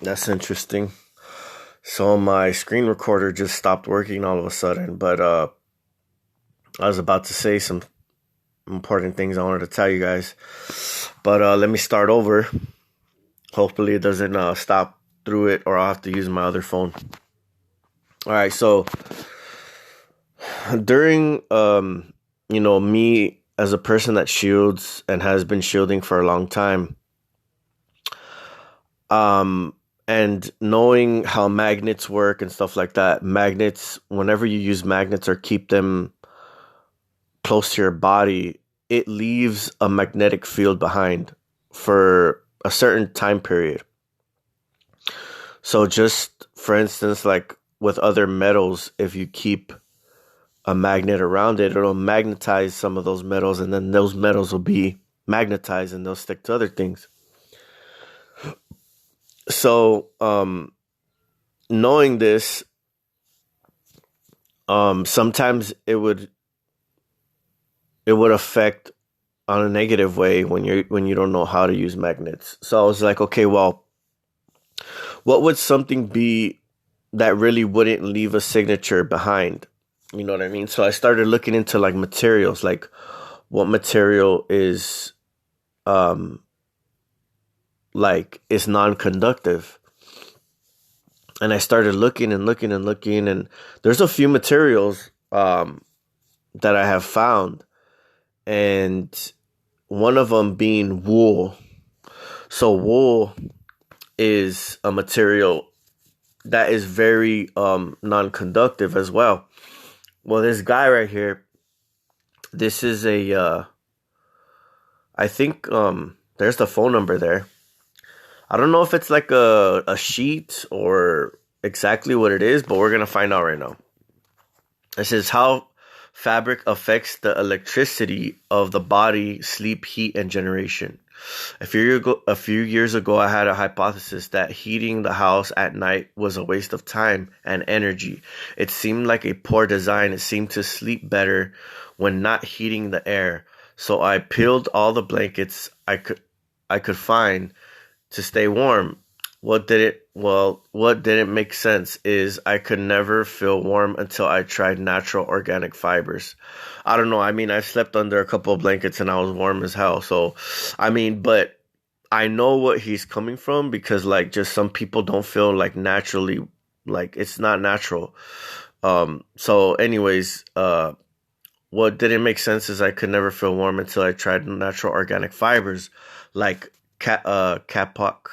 That's interesting. So my screen recorder just stopped working all of a sudden, but I was about to say some important things I wanted to tell you guys. But let me start over. Hopefully it doesn't stop through it, or I'll have to use my other phone. All right, so during me as a person that shields and has been shielding for a long time, um and knowing how magnets work and stuff like that, magnets, whenever you use magnets or keep them close to your body, it leaves a magnetic field behind for a certain time period. So just for instance, like with other metals, if you keep a magnet around it, it'll magnetize some of those metals, and then those metals will be magnetized and they'll stick to other things. So knowing this, sometimes it would affect on a negative way when you don't know how to use magnets. So I was like, okay, well, what would something be that really wouldn't leave a signature behind? You know what I mean? So I started looking into like materials, like what material um is non-conductive. And I started looking and looking and looking, and there's a few materials that I have found, and one of them being wool. So wool is a material that is very non-conductive as well. Well, this guy right here, this is a I think there's the phone number there. I don't know if it's like a sheet or exactly what it is, but we're gonna find out right now. It says how fabric affects the electricity of the body, sleep, heat, and generation. A few years ago, I had a hypothesis that heating the house at night was a waste of time and energy. It seemed like a poor design. It seemed to sleep better when not heating the air. So I peeled all the blankets I could find to stay warm. What didn't make sense is I could never feel warm until I tried natural organic fibers. I don't know. I mean, I slept under a couple of blankets and I was warm as hell. So, I mean, but I know what he's coming from, because like just some people don't feel like naturally, like it's not natural. So anyways, what didn't make sense is I could never feel warm until I tried natural organic fibers like kapok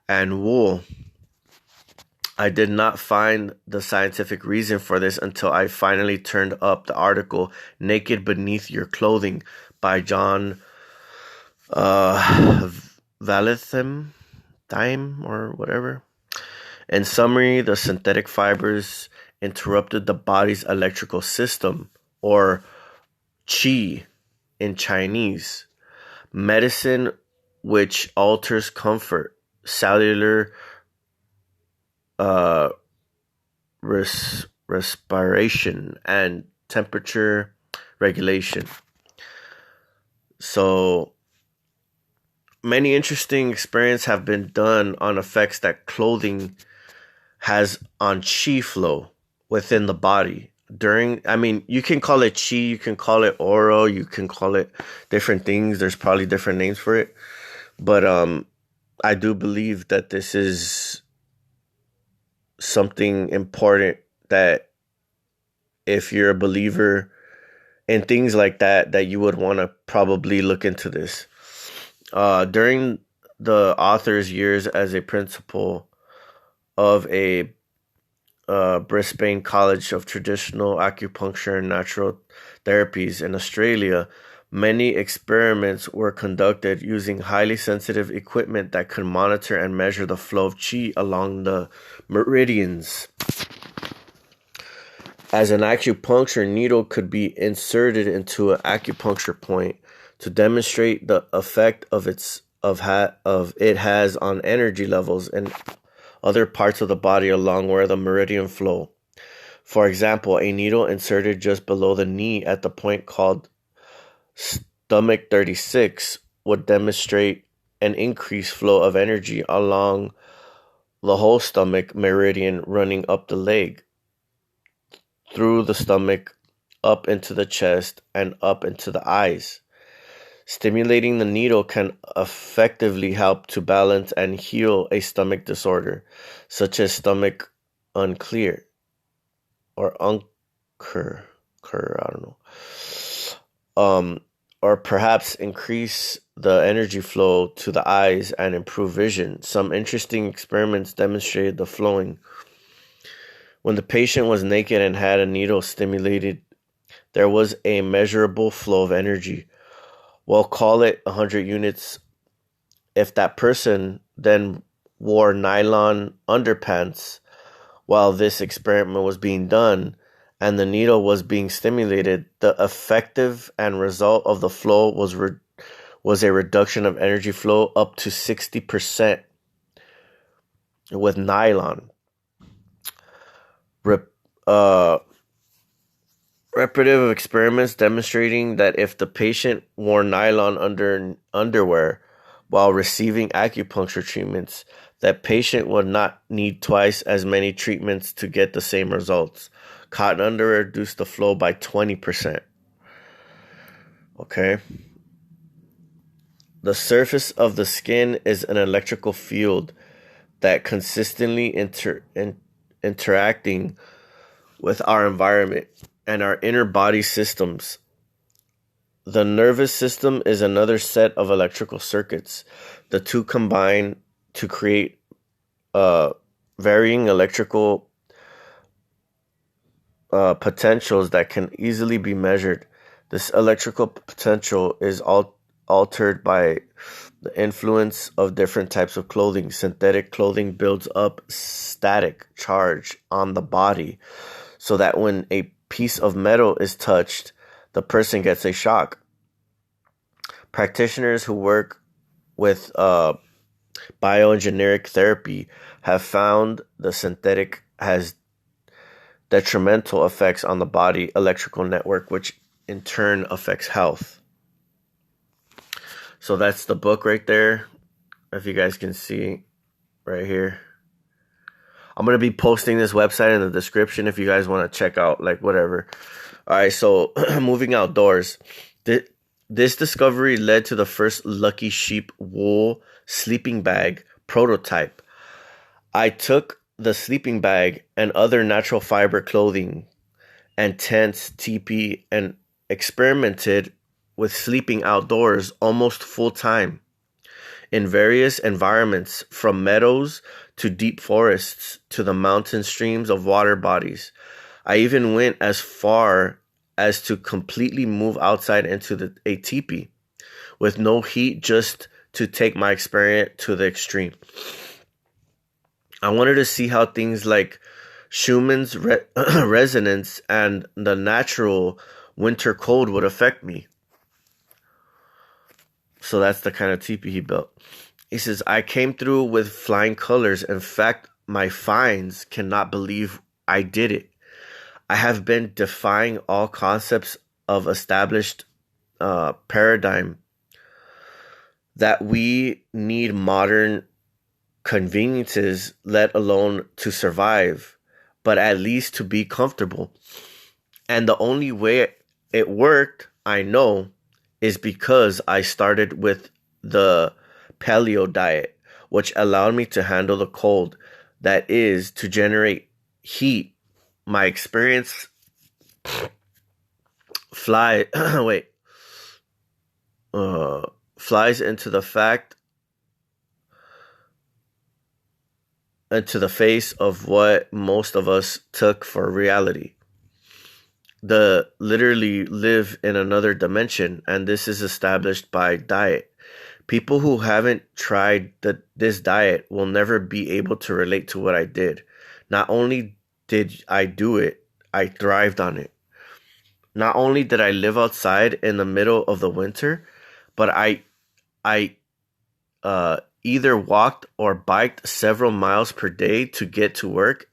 and wool. I did not find the scientific reason for this until I finally turned up the article Naked Beneath Your Clothing by John Valetham Time or whatever. In summary, the synthetic fibers interrupted the body's electrical system, or qi in Chinese, medicine, which alters comfort, cellular uh, respiration, and temperature regulation. So many interesting experiments have been done on effects that clothing has on chi flow within the body. I mean, you can call it chi, you can call it aura, you can call it different things. There's probably different names for it, but I do believe that this is something important, that if you're a believer in things like that, that you would want to probably look into this. During the author's years as a principal of a Brisbane College of Traditional Acupuncture and Natural Therapies in Australia, many experiments were conducted using highly sensitive equipment that could monitor and measure the flow of qi along the meridians. As an acupuncture needle could be inserted into an acupuncture point to demonstrate the effect of it has on energy levels in other parts of the body along where the meridian flow. For example, a needle inserted just below the knee at the point called stomach 36 would demonstrate an increased flow of energy along the whole stomach meridian running up the leg, through the stomach, up into the chest, and up into the eyes. Stimulating the needle can effectively help to balance and heal a stomach disorder, such as stomach unclear or uncur, I don't know. Or perhaps increase the energy flow to the eyes and improve vision. Some interesting experiments demonstrated the flowing. When the patient was naked and had a needle stimulated, there was a measurable flow of energy. Well, call it 100 units. If that person then wore nylon underpants while this experiment was being done and the needle was being stimulated, the effective and result of the flow was a reduction of energy flow up to 60% with nylon. Repetitive experiments demonstrating that if the patient wore nylon underwear while receiving acupuncture treatments, that patient would not need twice as many treatments to get the same results. Cotton underwear reduced the flow by 20%. Okay. The surface of the skin is an electrical field that consistently interacting with our environment and our inner body systems. The nervous system is another set of electrical circuits. The two combine to create varying electrical potentials that can easily be measured. This electrical potential is altered by the influence of different types of clothing. Synthetic clothing builds up static charge on the body so that when a piece of metal is touched, the person gets a shock. Practitioners who work with bioengineering therapy have found the synthetic has detrimental effects on the body electrical network, which in turn affects health. So that's the book right there, if you guys can see right here. I'm going to be posting this website in the description if you guys want to check out, like, whatever. All right, so moving outdoors. This discovery led to the first Lucky Sheep wool sleeping bag prototype. I took the sleeping bag and other natural fiber clothing and tents, teepee, and experimented with sleeping outdoors almost full time in various environments, from meadows to deep forests to the mountain streams of water bodies. I even went as far as to completely move outside into a teepee with no heat, just to take my experience to the extreme. I wanted to see how things like Schumann's resonance and the natural winter cold would affect me. So that's the kind of teepee he built. He says, I came through with flying colors. In fact, my finds cannot believe I did it. I have been defying all concepts of established paradigm that we need modern conveniences, let alone to survive, but at least to be comfortable. And the only way it worked, I know, is because I started with the paleo diet, which allowed me to handle the cold, that is, to generate heat. My experience flies into the face of what most of us took for reality. The literally live in another dimension, and this is established by diet. People who haven't tried this diet will never be able to relate to what I did. Not only did I do it, I thrived on it. Not only did I live outside in the middle of the winter, but I either walked or biked several miles per day to get to work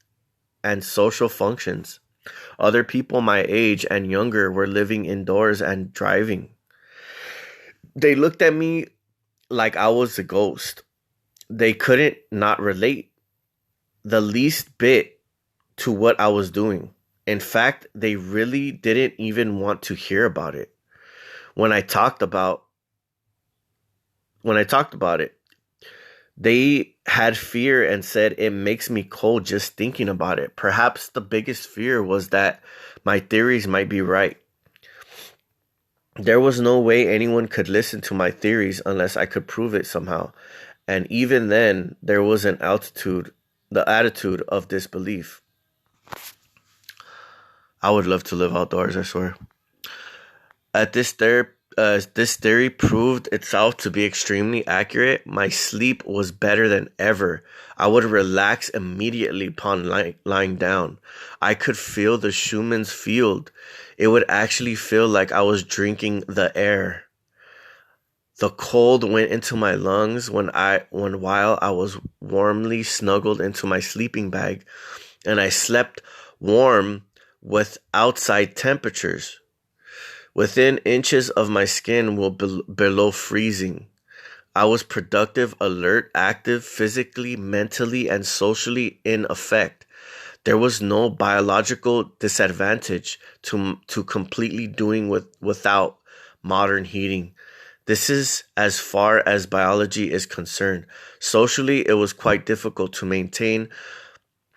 and social functions. Other people my age and younger were living indoors and driving. They looked at me like I was a ghost. They couldn't not relate the least bit to what I was doing. In fact, they really didn't even want to hear about it. When I talked about when I talked about it, they had fear and said it makes me cold just thinking about it. Perhaps the biggest fear was that my theories might be right. There was no way anyone could listen to my theories unless I could prove it somehow. And even then, there was the attitude of disbelief. I would love to live outdoors, I swear. At this theory proved itself to be extremely accurate. My sleep was better than ever. I would relax immediately upon lying down. I could feel the Schumann's field. It would actually feel like I was drinking the air. The cold went into my lungs when while I was warmly snuggled into my sleeping bag, and I slept warm with outside temperatures. Within inches of my skin were below freezing. I was productive, alert, active, physically, mentally, and socially in effect. There was no biological disadvantage to completely doing without modern heating. This is as far as biology is concerned. Socially, it was quite difficult to maintain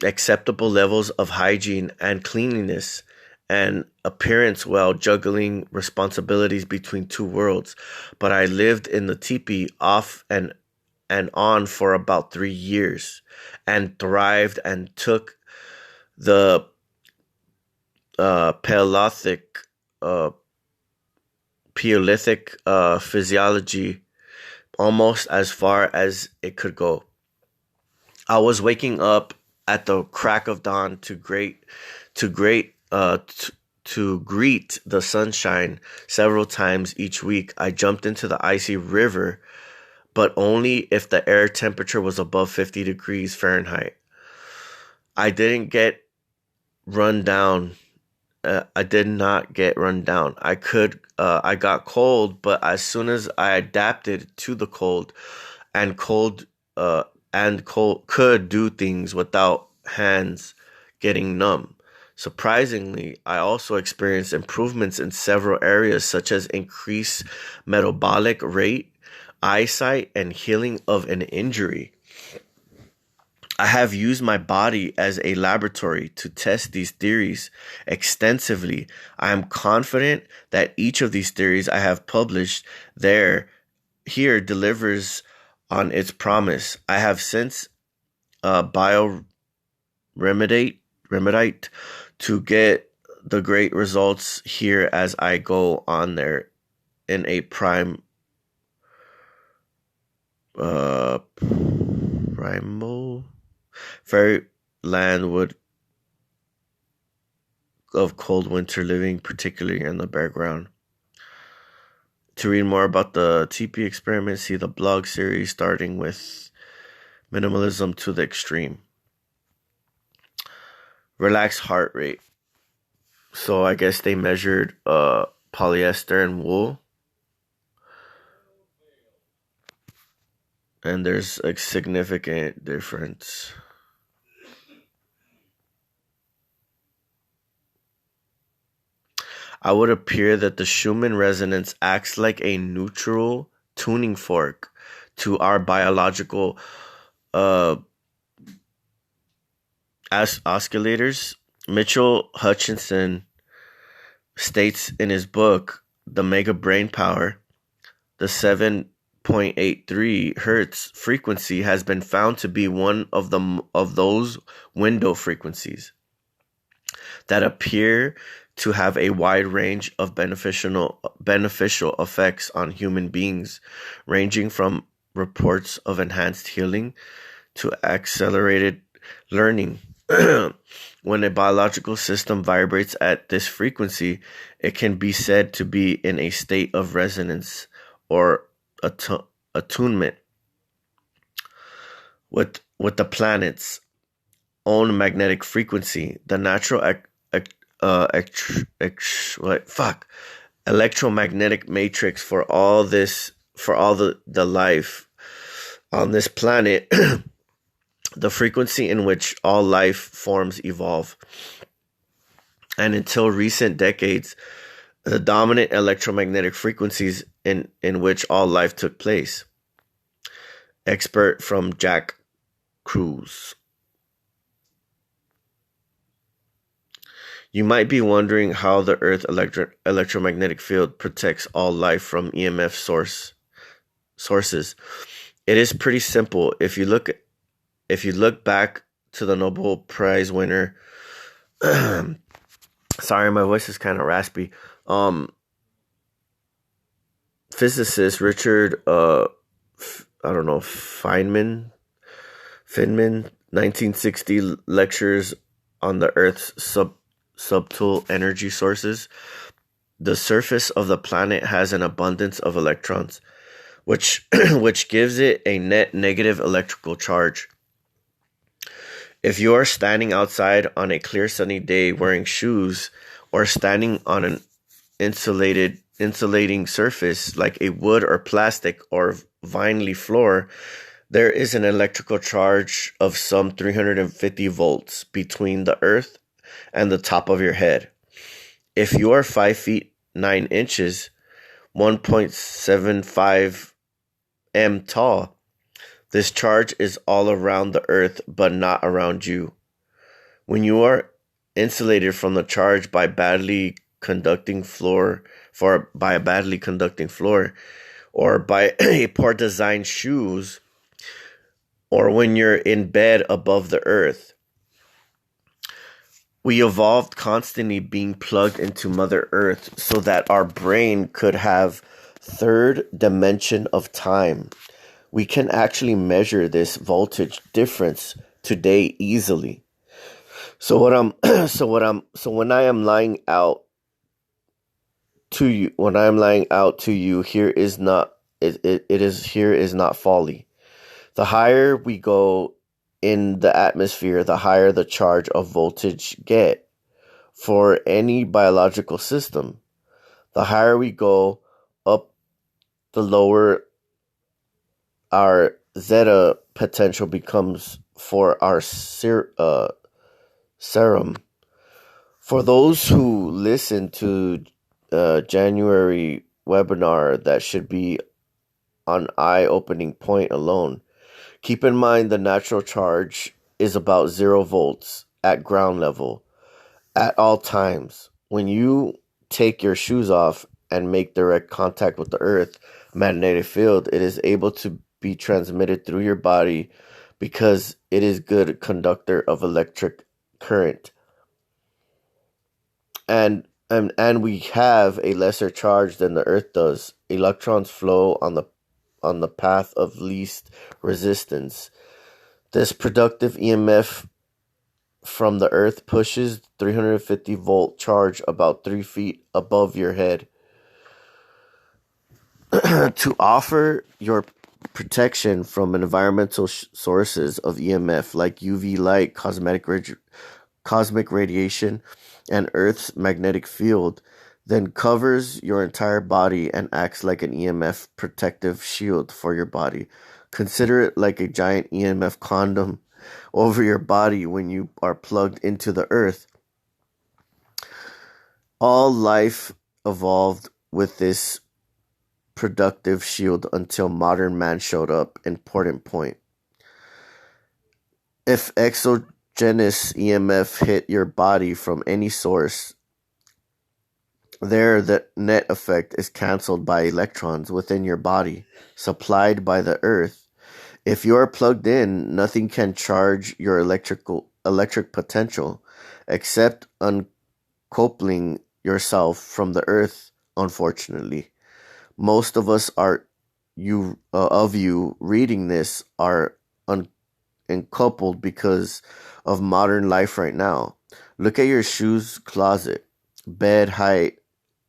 acceptable levels of hygiene and cleanliness and appearance while juggling responsibilities between two worlds. But I lived in the teepee off and on for about 3 years and thrived and took the Paleolithic uh, physiology almost as far as it could go. I was waking up at the crack of dawn to great to greet the sunshine several times each week. I jumped into the icy river, but only if the air temperature was above 50 degrees Fahrenheit. I didn't get run down. I did not get run down. I got cold, but as soon as I adapted to the cold and cold could do things without hands getting numb. Surprisingly, I also experienced improvements in several areas such as increased metabolic rate, eyesight, and healing of an injury. I have used my body as a laboratory to test these theories extensively. I am confident that each of these theories I have published here delivers on its promise. I have since bioremedite to get the great results here as I go on there in a primal fairy land would of cold winter living, particularly in the bare ground. To read more about the TP experiment, see the blog series starting with minimalism to the extreme. Relaxed heart rate. So I guess they measured polyester and wool. And there's a significant difference. I would appear that the Schumann resonance acts like a neutral tuning fork to our biological uh, oscillators. Mitchell Hutchinson states in his book, The Mega Brain Power, the 7.83 hertz frequency has been found to be one of those window frequencies that appear to have a wide range of beneficial effects on human beings, ranging from reports of enhanced healing to accelerated learning. When a biological system vibrates at this frequency, it can be said to be in a state of resonance or attunement with the planet's own magnetic frequency. The natural electromagnetic matrix for all this for all the life on this planet, the frequency in which all life forms evolve. And until recent decades, the dominant electromagnetic frequencies in which all life took place. Expert from Jack Cruz. You might be wondering how the Earth electromagnetic field protects all life from EMF sources. It is pretty simple. If you look back to the Nobel Prize winner, sorry, my voice is kind of raspy. Physicist Richard I don't know, Feynman 1960 lectures on the Earth's subtle energy sources. The surface of the planet has an abundance of electrons, which which gives it a net negative electrical charge. If you are standing outside on a clear sunny day wearing shoes, or standing on an insulating surface like a wood or plastic or vinyl floor, there is an electrical charge of some 350 volts between the earth and the top of your head. If you are 5 feet 9 inches, 1.75 m tall, this charge is all around the earth but not around you. When you are insulated from the charge by a badly conducting floor, or by a poor designed shoes, or when you're in bed above the earth. We evolved constantly being plugged into Mother Earth so that our brain could have third dimension of time. We can actually measure this voltage difference today easily. So when I am lying out to you, here is not folly. The higher we go in the atmosphere, the higher the charge of voltage get for any biological system. The higher we go up, the lower our zeta potential becomes for our serum. For those who listen to January webinar, that should be an eye-opening point alone. Keep in mind the natural charge is about 0 volts at ground level at all times. When you take your shoes off and make direct contact with the earth magnetic field, it is able to be transmitted through your body because it is good conductor of electric current. And we have a lesser charge than the earth does. Electrons flow on the path of least resistance. This productive EMF from the earth pushes 350 volt charge about 3 feet above your head. To offer your protection from environmental sources of EMF like UV light, cosmic radiation, and Earth's magnetic field, then covers your entire body and acts like an EMF protective shield for your body. Consider it like a giant EMF condom over your body when you are plugged into the earth. All life evolved with this productive shield until modern man showed up. Important point. If exogenous EMF hit your body from any source, the net effect is cancelled by electrons within your body, supplied by the earth. If you are plugged in, nothing can charge your electric potential, except uncoupling yourself from the earth, unfortunately. Most of us of you reading this are uncoupled because of modern life right now. Look at your shoes closet, bed height,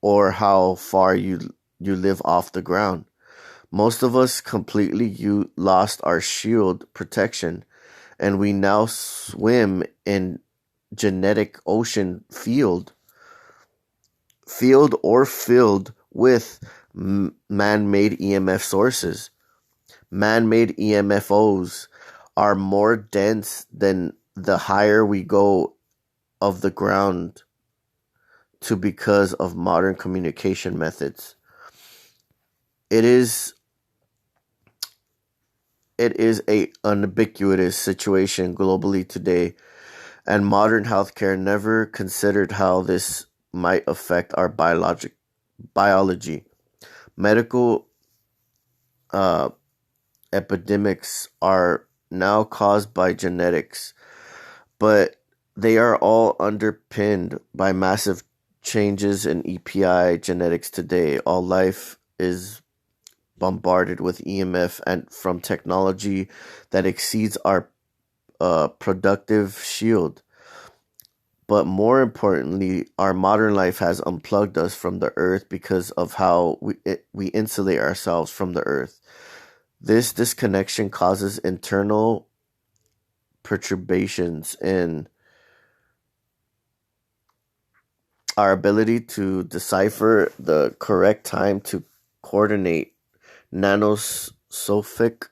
or how far you live off the ground. Most of us completely lost our shield protection, and we now swim in genetic ocean filled with man-made EMF sources. Man-made EMFOs are more dense than the higher we go of the ground to because of modern communication methods. It is it is a ubiquitous situation globally today, and modern healthcare never considered how this might affect our biology. Medical uh, epidemics are now caused by genetics, but they are all underpinned by massive changes in EPI genetics today. All life is bombarded with EMF and from technology that exceeds our productive shield. But more importantly, our modern life has unplugged us from the earth because of how we insulate ourselves from the earth. This disconnection causes internal perturbations in our ability to decipher the correct time to coordinate nanosophic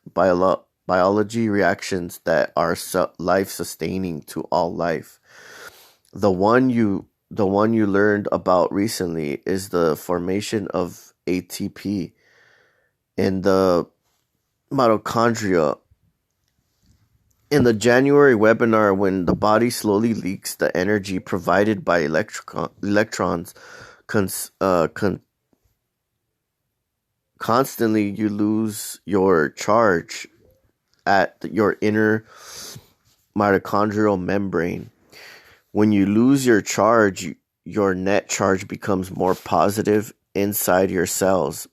biology reactions that are life sustaining to all life. The one you learned about recently is the formation of ATP in the mitochondria. In the January webinar, when the body slowly leaks the energy provided by electrons, cons- uh, con- constantly you lose your charge at your inner mitochondrial membrane. When you lose your charge, your net charge becomes more positive inside your cells.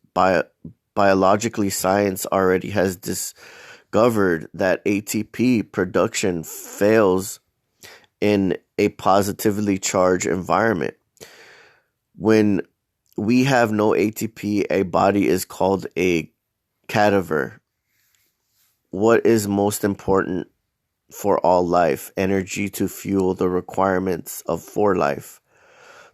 Biologically, science already has discovered that ATP production fails in a positively charged environment. When we have no ATP, a body is called a cadaver. What is most important for all life? Energy to fuel the requirements for life.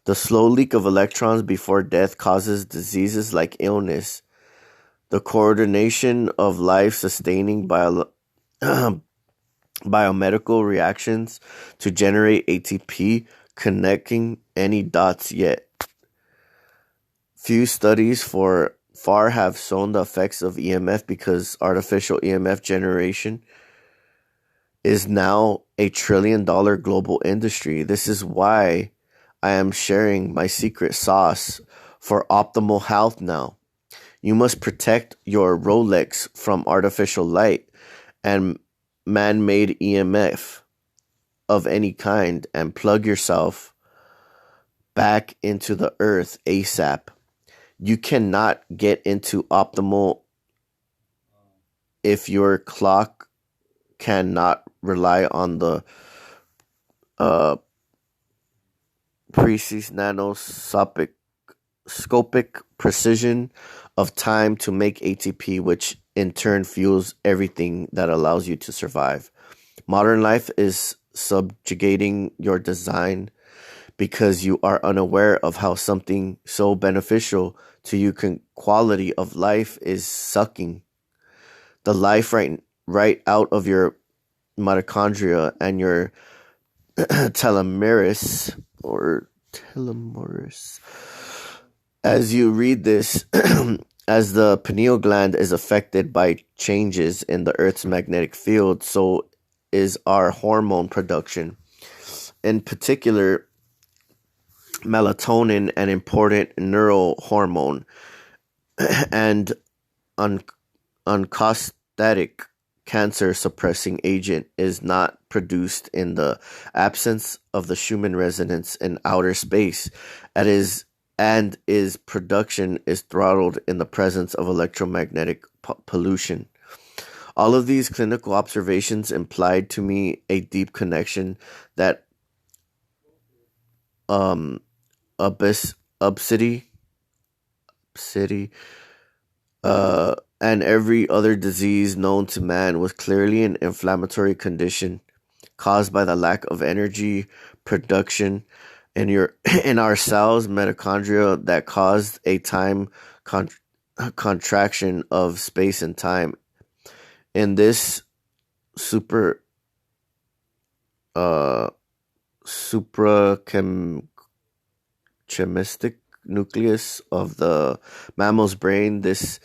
The slow leak of electrons before death causes diseases like illness. The coordination of life-sustaining biomedical reactions to generate ATP, connecting any dots yet. Few studies for far have shown the effects of EMF because artificial EMF generation is now a $1 trillion global industry. This is why I am sharing my secret sauce for optimal health now. You must protect your Rolex from artificial light and man-made EMF of any kind and plug yourself back into the earth ASAP. You cannot get into optimal if your clock cannot rely on the uh, precise nanoscopic precision of time to make ATP, which in turn fuels everything that allows you to survive. Modern life is subjugating your design because you are unaware of how something so beneficial to you quality of life is sucking the life right out of your mitochondria and your telomeres or telomeres. As you read this, as the pineal gland is affected by changes in the Earth's magnetic field, so is our hormone production. In particular, melatonin, an important neural hormone, and oncostatic cancer suppressing agent is not produced in the absence of the Schumann resonance in outer space. Its production is throttled in the presence of electromagnetic pollution. All of these clinical observations implied to me a deep connection that obesity, and every other disease known to man was clearly an inflammatory condition caused by the lack of energy production in our cells, mitochondria, that caused a time contraction of space and time. In this super uh suprachemistic nucleus of the mammal's brain, this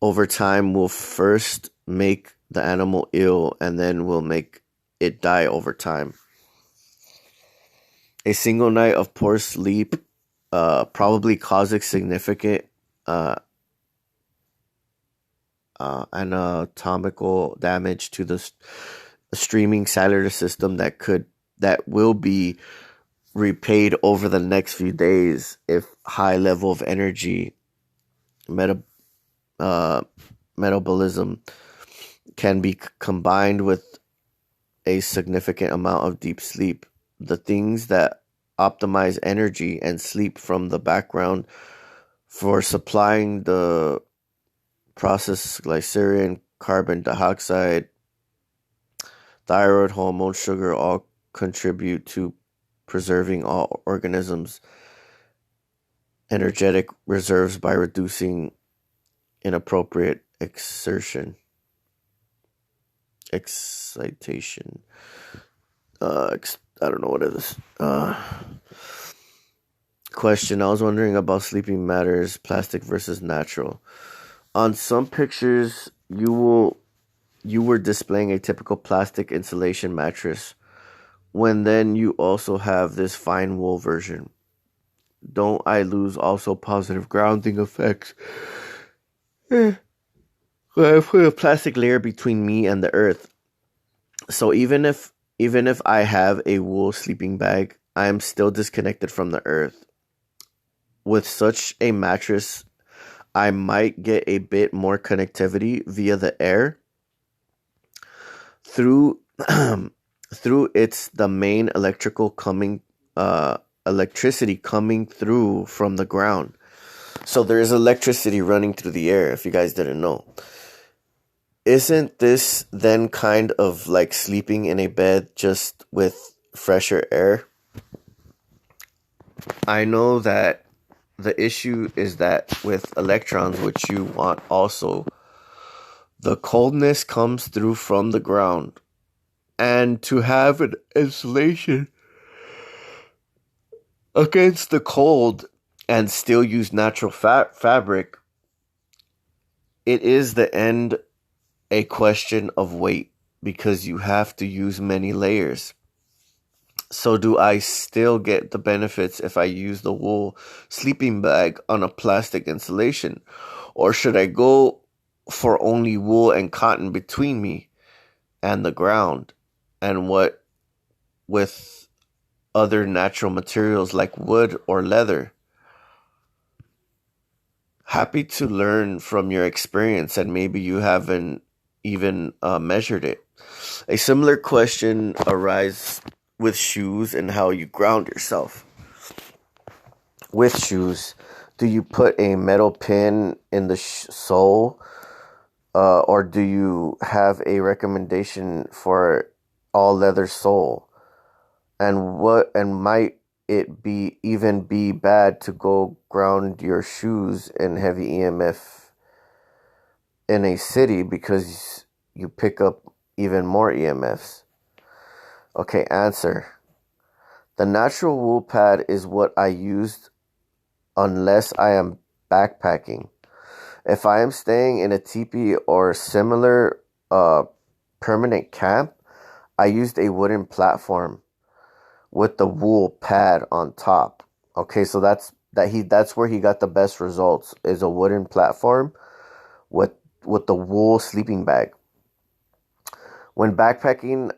over time will first make the animal ill and then will make it die over time. A single night of poor sleep probably causes significant uh, anatomical damage to the streaming cellular system that will be repaid over the next few days if high level of energy meta, uh, metabolism can be combined with a significant amount of deep sleep. The things that optimize energy and sleep from the background for supplying the processed glycerin, carbon dioxide, thyroid hormone, sugar all contribute to preserving all organisms' energetic reserves by reducing inappropriate excitation. I don't know what it is. Question. I was wondering about sleeping matters, plastic versus natural. On some pictures, you were displaying a typical plastic insulation mattress, when then you also have this fine wool version. Don't I lose also positive grounding effects? I put a plastic layer between me and the earth. So even if I have a wool sleeping bag, I am still disconnected from the earth. With such a mattress, I might get a bit more connectivity via the air through through its the main electricity coming through from the ground. So there is electricity running through the air, if you guys didn't know. Isn't this then kind of like sleeping in a bed just with fresher air? I know that the issue is that with electrons, which you want also, the coldness comes through from the ground. And to have an insulation against the cold and still use natural fabric, it is the end a question of weight because you have to use many layers. So do I still get the benefits if I use the wool sleeping bag on a plastic insulation? Or should I go for only wool and cotton between me and the ground? And what with other natural materials like wood or leather? Happy to learn from your experience, and maybe you haven't even measured it. A similar question arises with shoes and how you ground yourself. With shoes, do you put a metal pin in the sole, or do you have a recommendation for all leather sole? And might it be bad to go ground your shoes in heavy EMF in a city because you pick up even more EMFs? Okay, answer. The natural wool pad is what I used unless I am backpacking. If I am staying in a teepee or similar permanent camp, I used a wooden platform with the wool pad on top. Okay, so that's where he got the best results, is a wooden platform with the wool sleeping bag. When backpacking,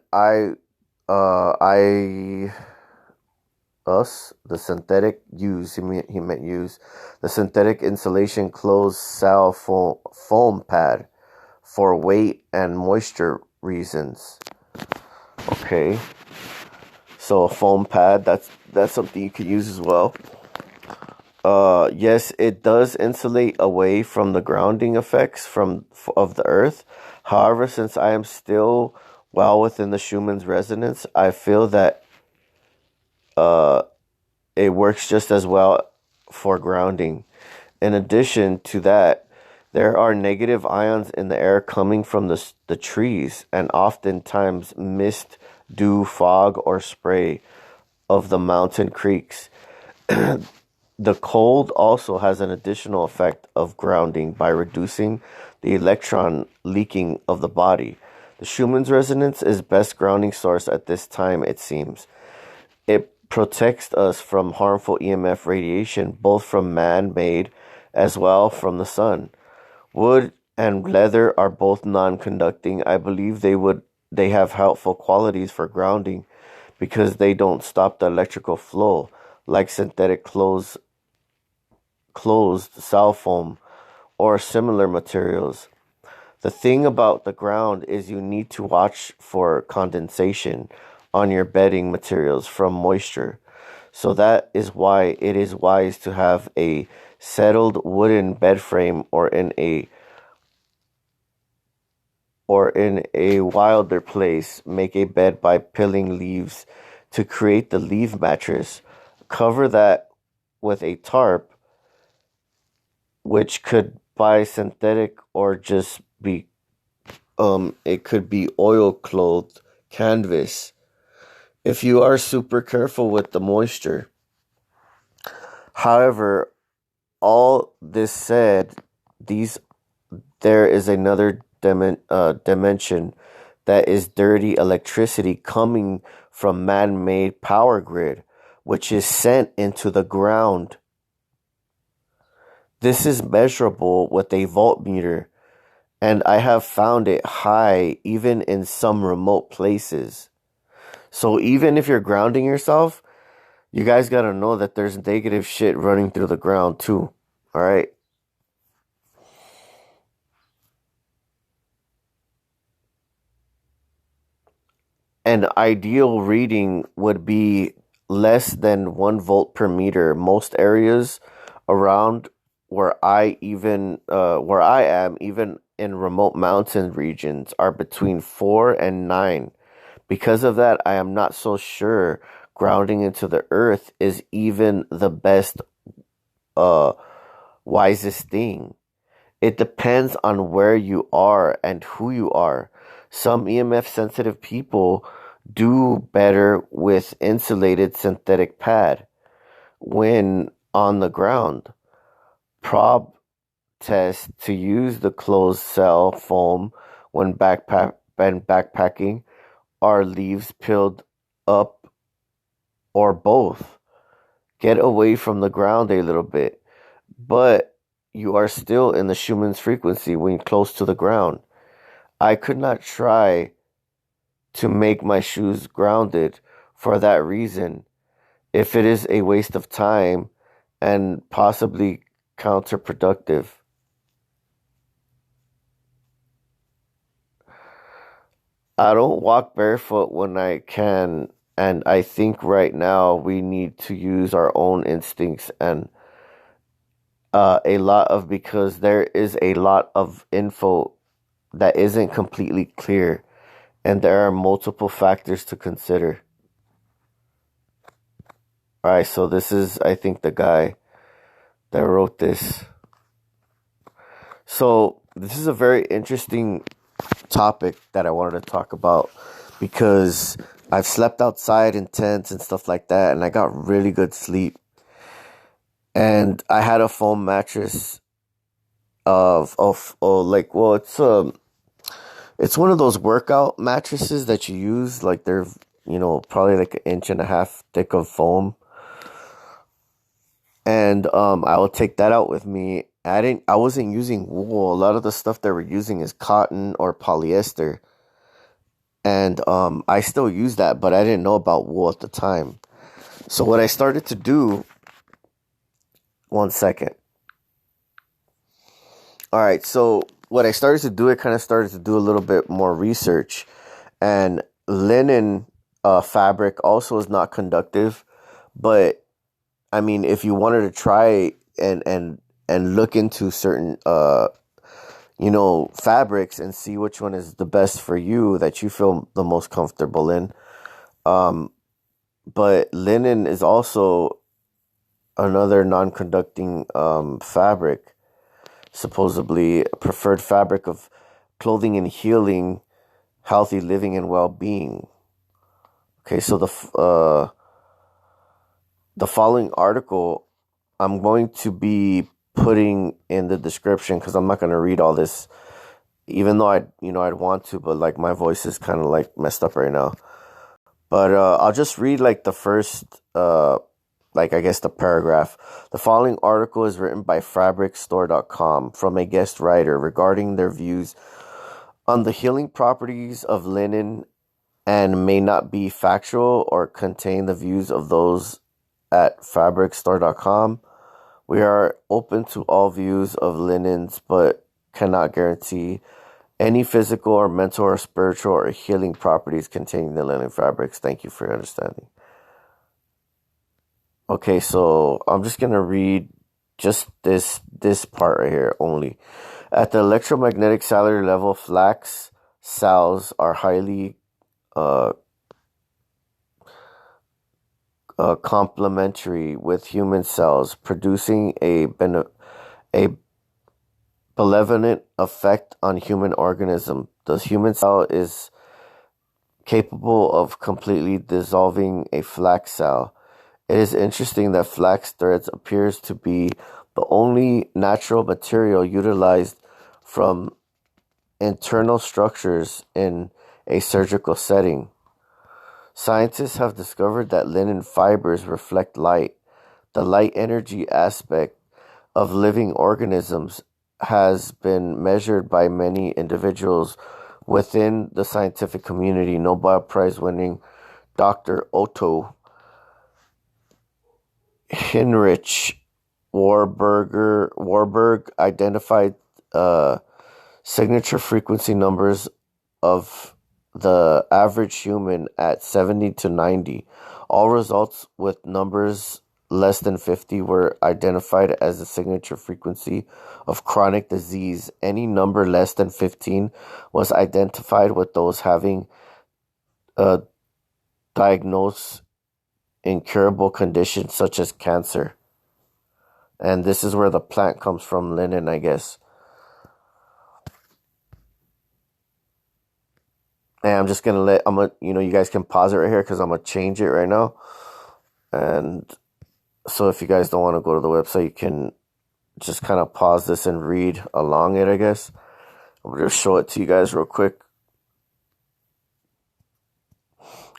the synthetic use, he meant use, the synthetic insulation closed cell foam pad for weight and moisture reasons. Okay, so a foam pad, that's something you could use as well. Yes, it does insulate away from the grounding effects of the earth. However, since I am still well within the Schumann's resonance, I feel that it works just as well for grounding. In addition to that, There are negative ions in the air coming from the trees, and oftentimes mist, dew, fog, or spray of the mountain creeks. The cold also has an additional effect of grounding by reducing the electron leaking of the body. The Schumann's resonance is best grounding source at this time, it seems. It protects us from harmful EMF radiation, both from man-made as well from the sun. Wood and leather are both non-conducting. I believe they have helpful qualities for grounding because they don't stop the electrical flow like synthetic closed cell foam or similar materials. The thing about the ground is you need to watch for condensation on your bedding materials from moisture. So that is why it is wise to have a settled wooden bed frame or in a wilder place, make a bed by peeling leaves to create the leaf mattress. Cover that with a tarp, which could buy synthetic or just be it could be oil clothed canvas if you are super careful with the moisture. However, all this said, these there is another dimension that is dirty electricity coming from man-made power grid, which is sent into the ground. This is measurable with a voltmeter, and I have found it high even in some remote places. So even if you're grounding yourself, you guys gotta know that there's negative shit running through the ground too. Alright? An ideal reading would be less than 1 volt per meter. Most areas around where I am, even in remote mountain regions, are between 4 and 9. Because of that, I am not so sure grounding into the earth is even the best, wisest thing. It depends on where you are and who you are. Some EMF sensitive people do better with insulated synthetic pad when on the ground. Prob test to use the closed cell foam when backpacking. Are leaves peeled up or both? Get away from the ground a little bit, but you are still in the Schumann's frequency when close to the ground. I could not try to make my shoes grounded for that reason, if it is a waste of time and possibly counterproductive. I don't walk barefoot when I can, and I think right now we need to use our own instincts and a lot of because there is a lot of info that isn't completely clear, and there are multiple factors to consider. All right, so this is, I think, the guy that wrote this. So this is a very interesting topic that I wanted to talk about because I've slept outside in tents and stuff like that, and I got really good sleep. And I had a foam mattress it's one of those workout mattresses that you use, like they're probably like 1.5 inch thick of foam. And I will take that out with me. I wasn't using wool. A lot of the stuff that we're using is cotton or polyester. And I still use that, but I didn't know about wool at the time. So what I started to do, one second. All right, so what I started to do, I kind of started to do a little bit more research. And linen fabric also is not conductive, but I mean, if you wanted to try and look into certain fabrics and see which one is the best for you that you feel the most comfortable in. But linen is also another non-conducting fabric. supposedly a preferred fabric of clothing in healing, healthy living, and well-being. Okay, so the following article I'm going to be putting in the description because I'm not going to read all this, even though I'd want to, but like my voice is kind of like messed up right now. But I'll just read like the first, like I guess the paragraph. The following article is written by fabricstore.com from a guest writer regarding their views on the healing properties of linen and may not be factual or contain the views of those at fabricstore.com. We are open to all views of linens, but cannot guarantee any physical or mental or spiritual or healing properties containing the linen fabrics. Thank you for your understanding. Okay, so I'm just gonna read just this part right here only. At the electromagnetic cellular level, flax cells are highly complementary with human cells, producing a benevolent effect on human organism. The human cell is capable of completely dissolving a flax cell. It is interesting that flax threads appears to be the only natural material utilized from internal structures in a surgical setting. Scientists have discovered that linen fibers reflect light. The light energy aspect of living organisms has been measured by many individuals within the scientific community. Nobel Prize winning Dr. Otto Heinrich Warburg identified signature frequency numbers of the average human at 70 to 90. All results with numbers less than 50 were identified as the signature frequency of chronic disease. Any number less than 15 was identified with those having a diagnosed incurable conditions such as cancer. And this is where the plant comes from, linen, I guess. And I'm just gonna you guys can pause it right here because I'm gonna change it right now. And so if you guys don't want to go to the website, you can just kind of pause this and read along it, I guess. I'm gonna just show it to you guys real quick.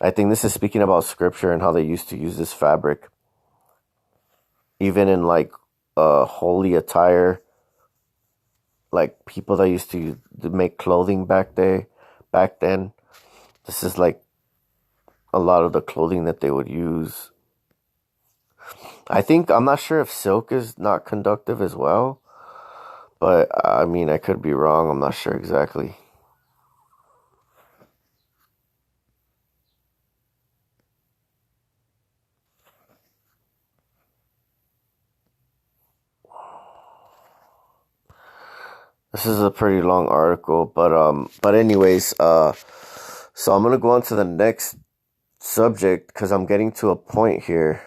I think this is speaking about scripture and how they used to use this fabric. Even in like holy attire, like people that used to make clothing back then. This is like a lot of the clothing that they would use. I'm not sure if silk is not conductive as well, but I mean, I could be wrong. I'm not sure exactly. This is a pretty long article, but anyways, so I'm gonna go on to the next subject because I'm getting to a point here,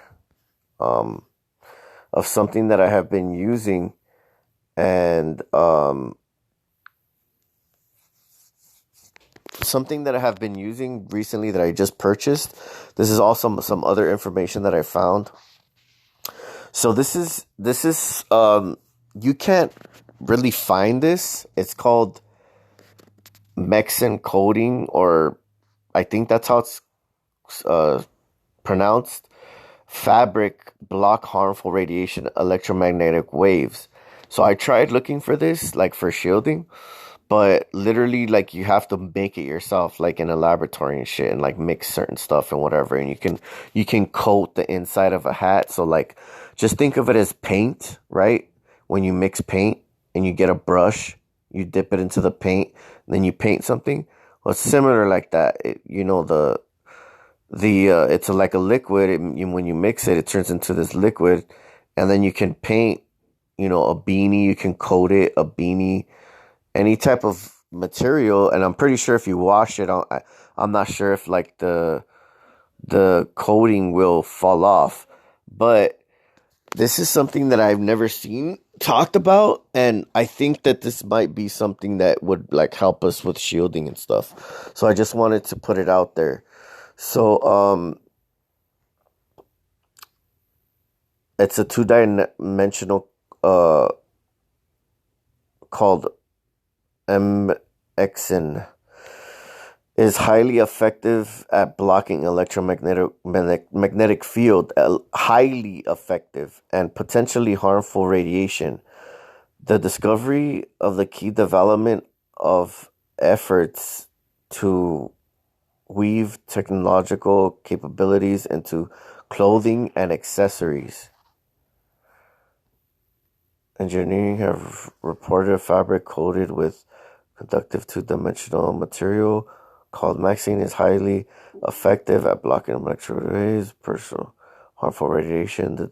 of something that I have been using, and something that I have been using recently that I just purchased. This is also some other information that I found. So this is you can't really find this. It's called Mexan coating, or I think that's how it's pronounced. Fabric block harmful radiation electromagnetic waves. So I tried looking for this, like for shielding, but literally like you have to make it yourself, like in a laboratory and shit, and like mix certain stuff and whatever, and you can coat the inside of a hat. So like just think of it as paint, right? When you mix paint and you get a brush, you dip it into the paint, and then you paint something. Well, it's similar like that. It's like a liquid. When you mix it, it turns into this liquid, and then you can paint, a beanie. You can coat it, a beanie, any type of material. And I'm pretty sure if you wash it, I'm not sure if like the coating will fall off, but this is something that I've never seen talked about, and I think that this might be something that would like help us with shielding and stuff. So I just wanted to put it out there. So it's a two-dimensional called MXN, is highly effective at blocking magnetic field, highly effective and potentially harmful radiation. The discovery of the key development of efforts to weave technological capabilities into clothing and accessories. Engineering have reported a fabric coated with conductive two-dimensional material called Maxine is highly effective at blocking electromagnetic rays, personal harmful radiation. The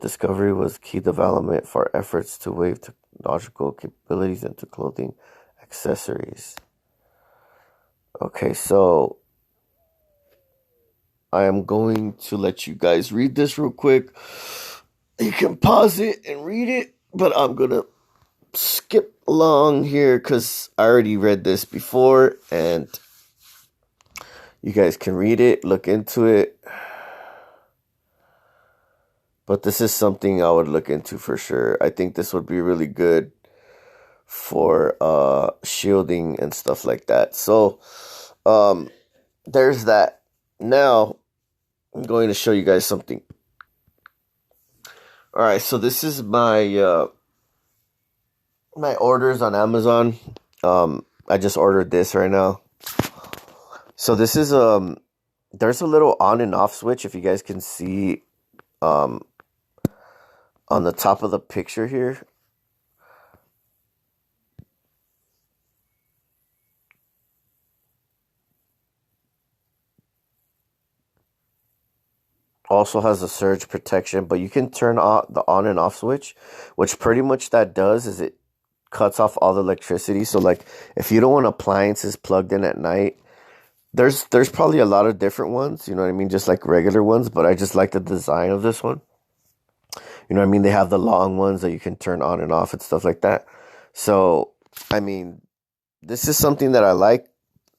discovery was key development for efforts to weave technological capabilities into clothing accessories. Okay, so I am going to let you guys read this real quick. You can pause it and read it, but I'm going to skip along here because I already read this before, and you guys can read it, look into it. But this is something I would look into for sure. I think this would be really good for shielding and stuff like that. So there's that. Now I'm going to show you guys something. All right, so this is my my orders on Amazon. I just ordered this right now. So this is there's a little on and off switch, if you guys can see on the top of the picture here. Also has a surge protection, but you can turn on the on and off switch, which pretty much that does is it cuts off all the electricity. So like if you don't want appliances plugged in at night, there's probably a lot of different ones, you know what I mean, just like regular ones, but I just like the design of this one. You know what I mean? They have the long ones that you can turn on and off and stuff like that. So, I mean, this is something that I like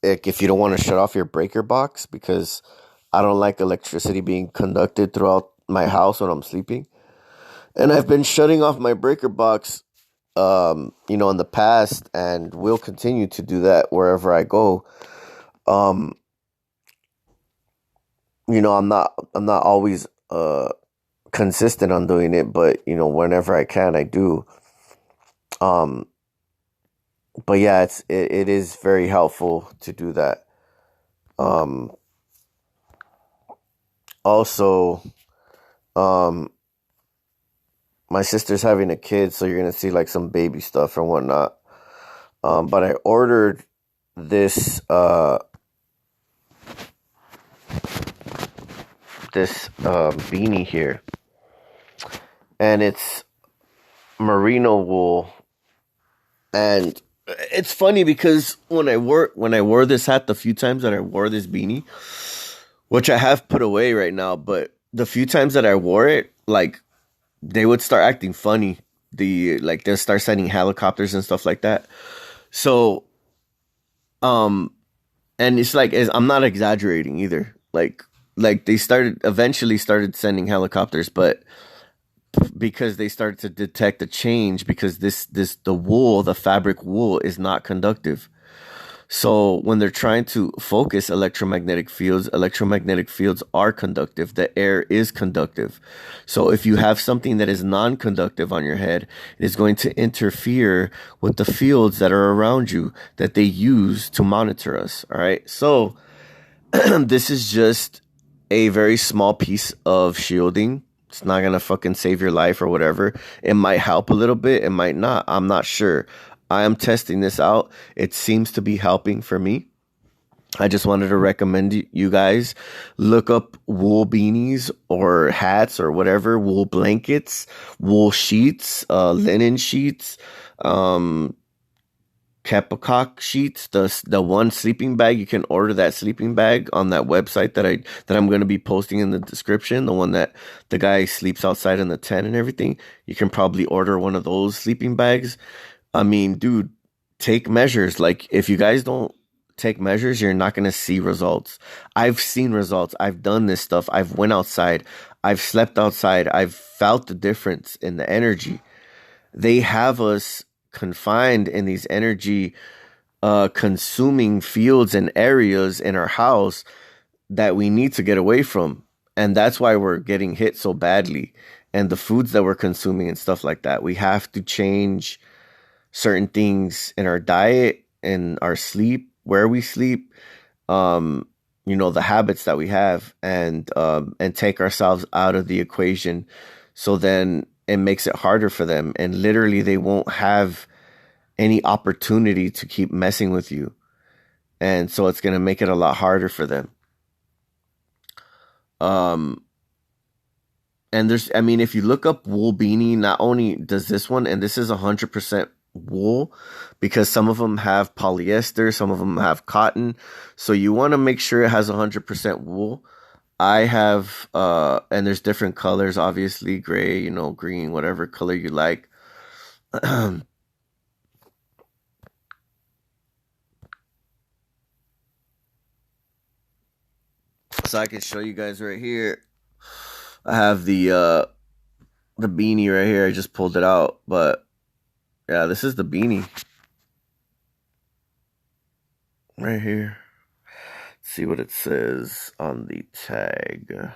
if you don't want to shut off your breaker box, because I don't like electricity being conducted throughout my house when I'm sleeping. And I've been shutting off my breaker box, in the past, and will continue to do that wherever I go. Um, I'm not always consistent on doing it, but whenever I can, I do. Um, but yeah, it is very helpful to do that. Um, Also, um, my sister's having a kid, so you're gonna see like some baby stuff and whatnot. But I ordered this beanie here, and it's merino wool. And it's funny because when I wore this hat, the few times that I wore this beanie, which I have put away right now, but the few times that I wore it, like they would start acting funny. They'll start sending helicopters and stuff like that. So, um, and I'm not exaggerating either. Like they eventually started sending helicopters, but because they started to detect a change, because the fabric wool is not conductive. So when they're trying to focus electromagnetic fields are conductive. The air is conductive. So if you have something that is non-conductive on your head, it is going to interfere with the fields that are around you that they use to monitor us. All right. So this is just a very small piece of shielding. It's not gonna fucking save your life or whatever. It might help a little bit. It might not. I'm not sure. I am testing this out. It seems to be helping for me. I just wanted to recommend you guys look up wool beanies or hats or whatever, wool blankets, wool sheets, linen sheets, Kepacock sheets, the one sleeping bag. You can order that sleeping bag on that website that I'm going to be posting in the description. The one that the guy sleeps outside in the tent and everything. You can probably order one of those sleeping bags. I mean, dude, take measures. Like, if you guys don't take measures, you're not going to see results. I've seen results. I've done this stuff. I've went outside. I've slept outside. I've felt the difference in the energy. They have us confined in these energy consuming fields and areas in our house that we need to get away from. And that's why we're getting hit so badly. And the foods that we're consuming and stuff like that. We have to change certain things in our diet, in our sleep, where we sleep, the habits that we have, and take ourselves out of the equation. So then it makes it harder for them, and literally they won't have any opportunity to keep messing with you. And so it's going to make it a lot harder for them. And if you look up wool beanie, not only does this one, and this is 100% wool, because some of them have polyester, some of them have cotton. So you want to make sure it has 100% wool. I have, and there's different colors, obviously, gray, green, whatever color you like. So I can show you guys right here. I have the beanie right here. I just pulled it out, but yeah, this is the beanie right here. Let's see what it says on the tag.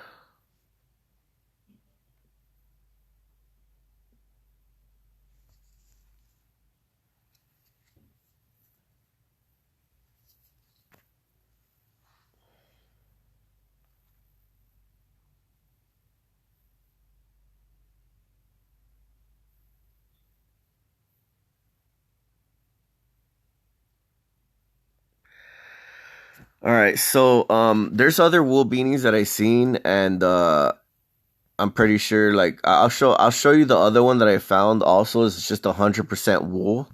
All right, so there's other wool beanies that I seen, and I'm pretty sure, like, I'll show you the other one that I found. Also, is just 100% wool.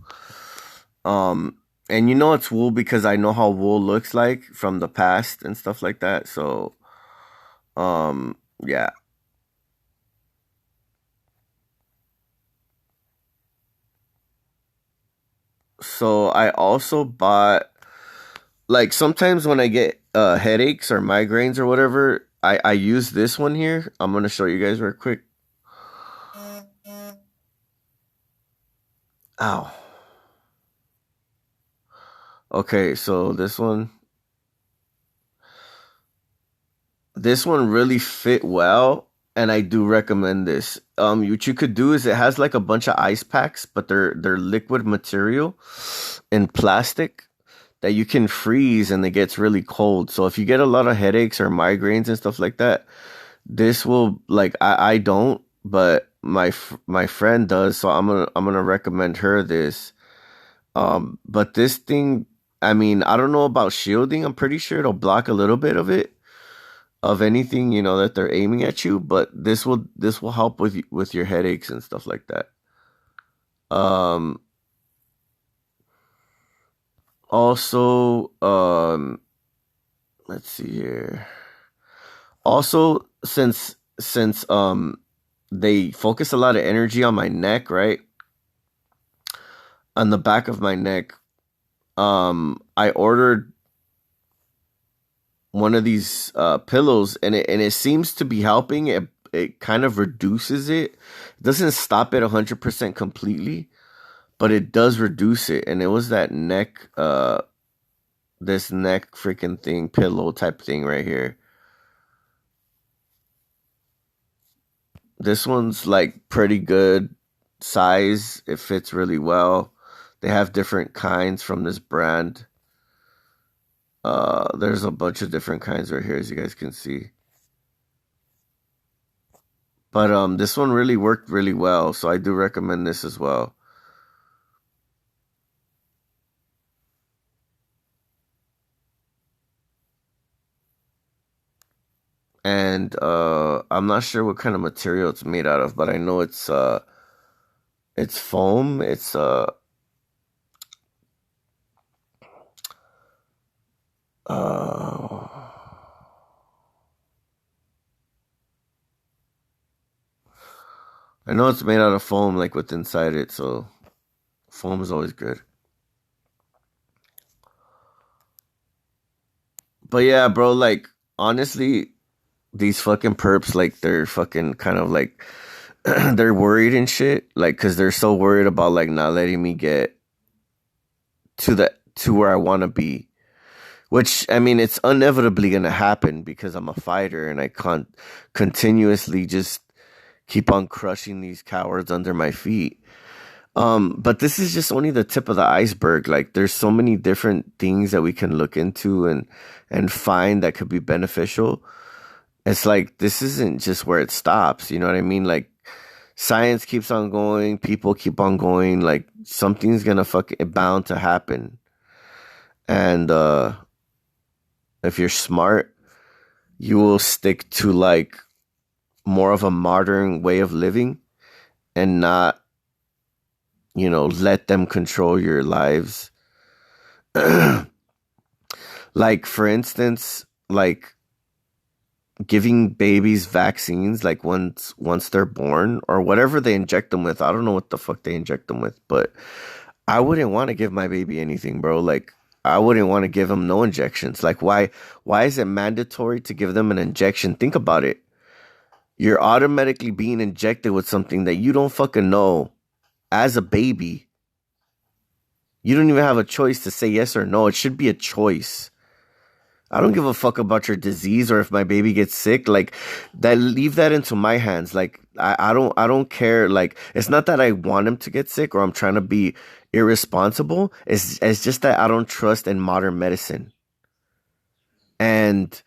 And it's wool because I know how wool looks like from the past and stuff like that. So, yeah. So I also bought, like, sometimes when I get headaches or migraines or whatever, I use this one here. I'm gonna show you guys real quick. Ow. Okay, so this one really fit well, and I do recommend this. What you could do is, it has like a bunch of ice packs, but they're liquid material in plastic that you can freeze, and it gets really cold. So if you get a lot of headaches or migraines and stuff like that, this will, like, I don't, but my friend does, so I'm gonna recommend her this. But this thing, I mean, I don't know about shielding. I'm pretty sure it'll block a little bit of anything, that they're aiming at you, but this will help with your headaches and stuff like that. Um Also, let's see here. Also, since they focus a lot of energy on my neck, right? On the back of my neck, I ordered one of these pillows, and it seems to be helping. It kind of reduces it. It doesn't stop it 100% completely, but it does reduce it. And it was that neck this neck freaking thing, pillow type thing right here. This one's like pretty good size. It fits really well. They have different kinds from this brand. There's a bunch of different kinds right here, as you guys can see. But this one really worked really well, so I do recommend this as well. And I'm not sure what kind of material it's made out of, but I know it's foam. Uh, I know it's made out of foam, like what's inside it, so foam is always good. But yeah, bro, like honestly, these fucking perps, like they're fucking kind of like they're worried and shit, like because they're so worried about like not letting me get to where I want to be. Which I mean, it's inevitably gonna happen because I'm a fighter and I can't continuously just keep on crushing these cowards under my feet. But this is just only the tip of the iceberg. Like there's so many different things that we can look into and find that could be beneficial. It's like this isn't just where it stops, you know what I mean? Like science keeps on going, people keep on going, like something's gonna fucking bound to happen. And if you're smart, you will stick to like more of a modern way of living and not, let them control your lives. Like for instance, like giving babies vaccines like once they're born or whatever they inject them with. I don't know what the fuck they inject them with, but I wouldn't want to give my baby anything, bro. Like I wouldn't want to give them no injections. Like why is it mandatory to give them an injection? Think about it. You're automatically being injected with something that you don't fucking know as a baby. You don't even have a choice to say yes or no. It should be a choice. I don't give a fuck about your disease or if my baby gets sick. Like that, leave that into my hands. Like I don't care. Like it's not that I want him to get sick or I'm trying to be irresponsible. It's just that I don't trust in modern medicine. And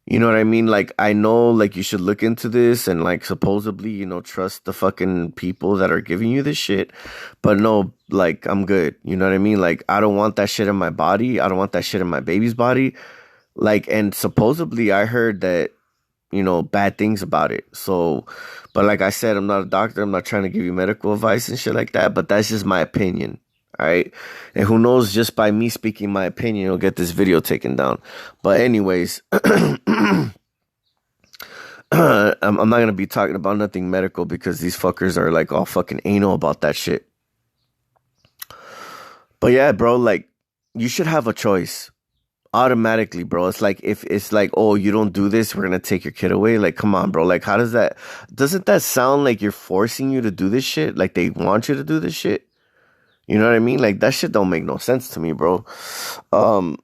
you know what I mean? Like I know like you should look into this and like supposedly, trust the fucking people that are giving you this shit. But no, like I'm good. You know what I mean? Like I don't want that shit in my body. I don't want that shit in my baby's body. Like, and supposedly I heard that, bad things about it. So, but like I said, I'm not a doctor. I'm not trying to give you medical advice and shit like that, but that's just my opinion. All right. And who knows, just by me speaking my opinion, you'll get this video taken down. But anyways, I'm not going to be talking about nothing medical because these fuckers are like all fucking anal about that shit. But yeah, bro, like you should have a choice. Automatically, bro. It's like if it's like, oh, you don't do this, we're gonna take your kid away. Like, come on, bro. Like, how doesn't that sound like you're forcing you to do this shit? Like they want you to do this shit? You know what I mean? Like that shit don't make no sense to me, bro. Um,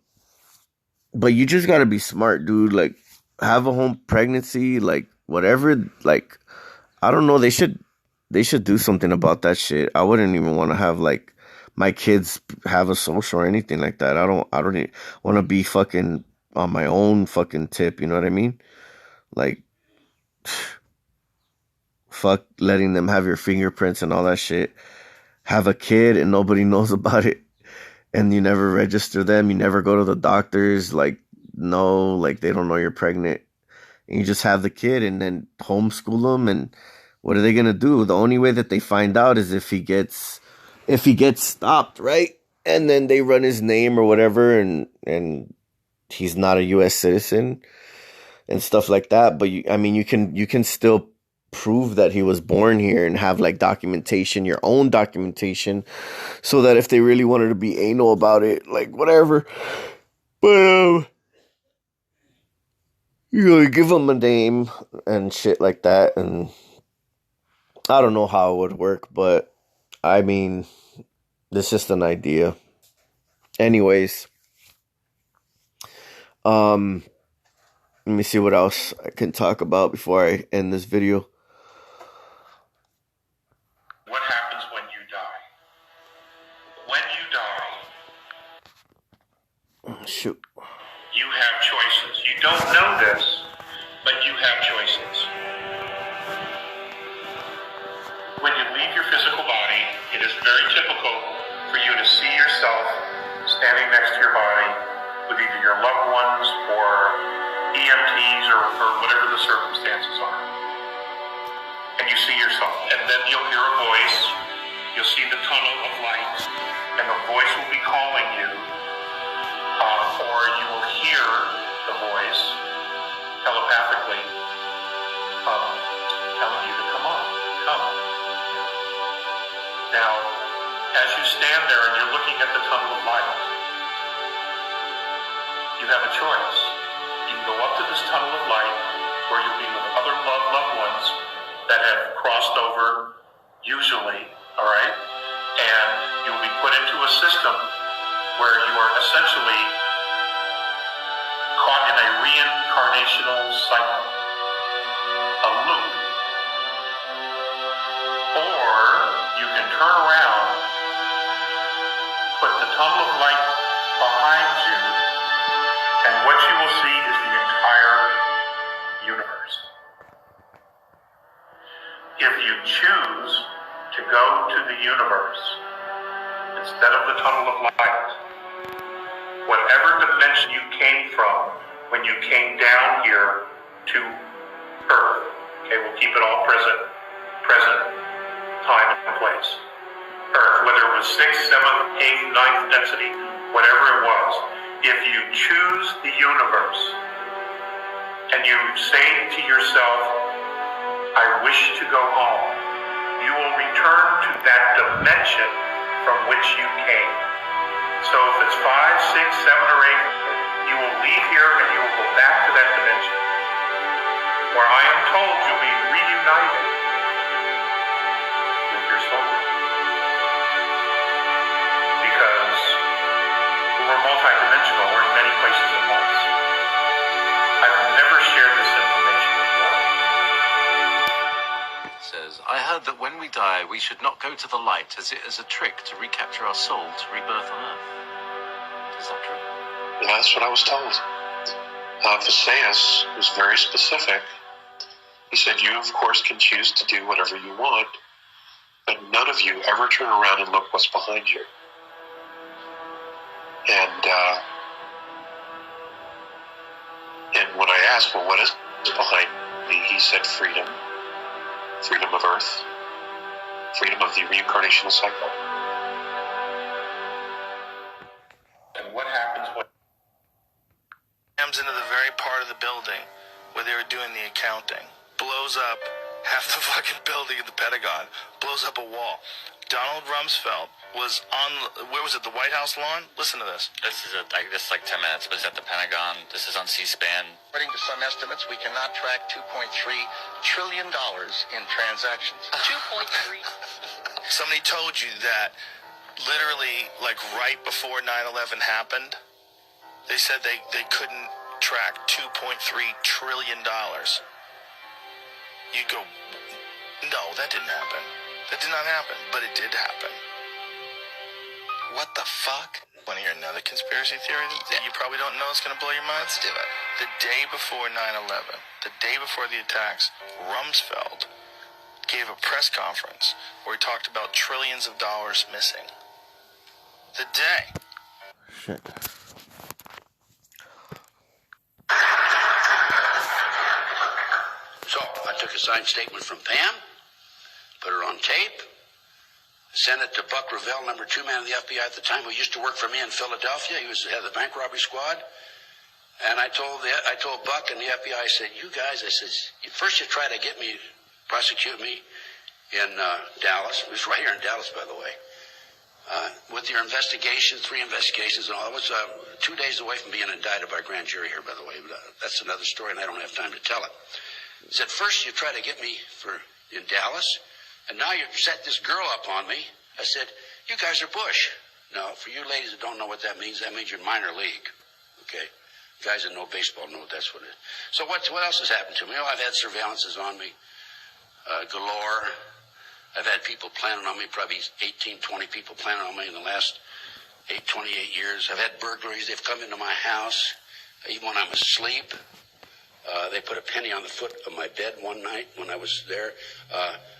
but you just gotta be smart, dude. Like, have a home pregnancy, like whatever. Like, I don't know. They should do something about that shit. I wouldn't even want to have like my kids have a social or anything like that. I don't want to be fucking on my own fucking tip. You know what I mean? Like, fuck letting them have your fingerprints and all that shit. Have a kid and nobody knows about it, and you never register them. You never go to the doctors. Like, no, like they don't know you're pregnant. And you just have the kid and then homeschool them. And what are they gonna do? The only way that they find out is if he gets stopped, right? And then they run his name or whatever, and he's not a U.S. citizen and stuff like that. But I mean, you can still prove that he was born here and have like documentation, your own documentation, so that if they really wanted to be anal about it, like whatever. But you give them a name and shit like that, and I don't know how it would work, but I mean, it's just an idea. Anyways, um, let me see what else I can talk about before I end this video. What happens when you die? When you die, Shoot. you have choices. You don't know this, but you have choices. When you leave your physical body, it is very typical for you to see yourself standing next to your body with either your loved ones or EMTs or whatever the circumstances are. And you see yourself. And then you'll hear a voice. You'll see the tunnel of light. And the voice will be calling you or you will hear the voice telepathically telling you to come on, come. Now, as you stand there and you're looking at the tunnel of light, you have a choice. You can go up to this tunnel of light where you'll be with other loved ones that have crossed over, usually, all right? And you'll be put into a system where you are essentially caught in a reincarnational cycle, a loop. Or you can turn around, put the tunnel of light behind you, and what you will see is the entire universe. If you choose to go to the universe instead of the tunnel of light, whatever dimension you came from when you came down here to Earth, okay, we'll keep it all present time and place. Earth, whether it was 6th, 7th, 8th, 9th density, whatever it was, if you choose the universe and you say to yourself, I wish to go home, you will return to that dimension from which you came. So if it's 5, 6, 7, or 8, you will leave here and you will go back to that dimension where I am told you'll be reunited with your soulmate. Because we're multidimensional, we're in many places at once. I've never shared this information before. Says, I heard that when we die, we should not go to the light as a trick to recapture our soul to rebirth on Earth. Is that true? And that's what I was told. Visayas was very specific. He said, you, of course, can choose to do whatever you want, but none of you ever turn around and look what's behind you. And when I asked, well, what is behind me? He said, freedom. Freedom of Earth. Freedom of the reincarnational cycle. And what happens when comes into the very part of the building where they were doing the accounting, blows up half the fucking building in the Pentagon, blows up a wall. Donald Rumsfeld was on, where was it, the White House lawn? Listen to this. This is like 10 minutes, but it's at the Pentagon. This is on C-SPAN. According to some estimates, we cannot track $2.3 trillion in transactions. 2.3. Somebody told you that literally, like right before 9/11 happened, they said they couldn't track $2.3 trillion. You'd go, no, that didn't happen. That did not happen, but it did happen. What the fuck? Want to hear another conspiracy theory that you probably don't know is going to blow your mind? Let's do it. The day before 9/11, the day before the attacks, Rumsfeld gave a press conference where he talked about trillions of dollars missing. The day. Shit. So, I took a signed statement from Pam, put her on tape, sent it to Buck Revell, number 2 man of the FBI at the time, who used to work for me in Philadelphia. He was the head of the bank robbery squad. And I told Buck and the FBI, I said, you guys, I said, first you try to get me, prosecute me in Dallas. It was right here in Dallas, by the way. With your investigations, 3 investigations and all. I was 2 days away from being indicted by a grand jury here, by the way. But, that's another story, and I don't have time to tell it. He said, first you try to get me in Dallas, and now you set this girl up on me. I said, you guys are Bush. Now, for you ladies that don't know what that means you're minor league. Okay? Guys that know baseball know that's what it is. So what else has happened to me? I've had surveillances on me galore. I've had people planning on me, probably 18, 20 people planning on me in the last 28 years. I've had burglaries. They've come into my house, even when I'm asleep. They put a penny on the foot of my bed one night when I was there.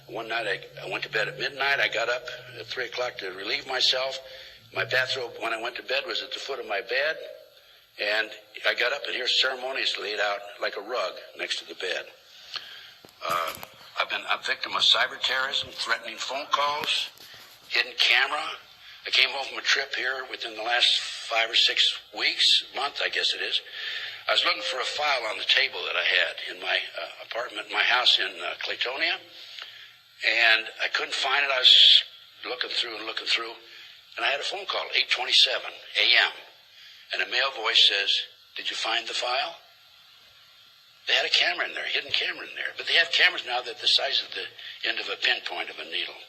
One night I went to bed at midnight. I got up at 3 o'clock to relieve myself. My bathrobe when I went to bed was at the foot of my bed. And I got up and here's ceremonious laid out like a rug next to the bed. I'm a victim of cyber terrorism, threatening phone calls, hidden camera. I came home from a trip here within the last 5 or 6 weeks, month, I guess it is. I was looking for a file on the table that I had in my apartment, my house in Claytonia, and I couldn't find it. I was looking through, and I had a phone call, 8:27 a.m., and a male voice says, "Did you find the file?" They had a camera in there, hidden camera in there, but they have cameras now that the size of the end of a pinpoint of a needle.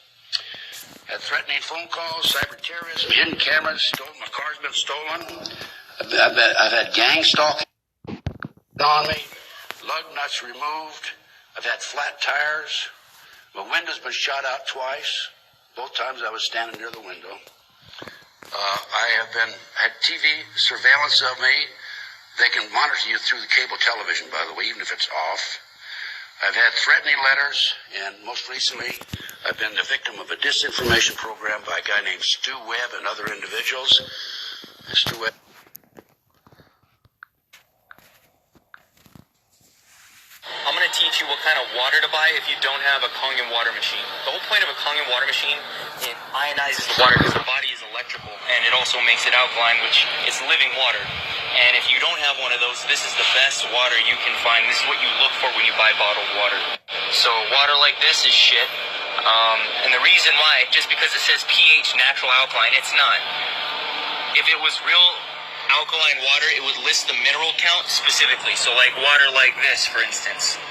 Had threatening phone calls, cyber terrorism, hidden cameras, stolen. My car's been stolen. I've had gang stalking on me, lug nuts removed. I've had flat tires. My window's been shot out twice. Both times I was standing near the window. I had TV surveillance of me. They can monitor you through the cable television, by the way, even if it's off. I've had threatening letters, and most recently, I've been the victim of a disinformation program by a guy named Stu Webb and other individuals. Stu Webb. I'm going to teach you what kind of water to buy if you don't have a Kangen water machine. The whole point of a Kangen water machine, it ionizes the water because the body is electrical, and it also makes it alkaline, which is living water. And if you don't have one of those, this is the best water you can find. This is what you look for when you buy bottled water. So water like this is shit. And the reason why, just because it says pH natural alkaline, it's not. If it was real alkaline water, it would list the mineral count specifically. So like water like this, for instance.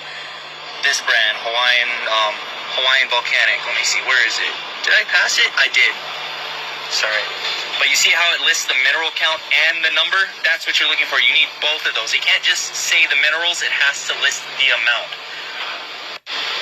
This brand, Hawaiian Volcanic. Let me see, where is it? Did I pass it? I did. Sorry. But you see how it lists the mineral count and the number? That's what you're looking for. You need both of those. It can't just say the minerals, it has to list the amount.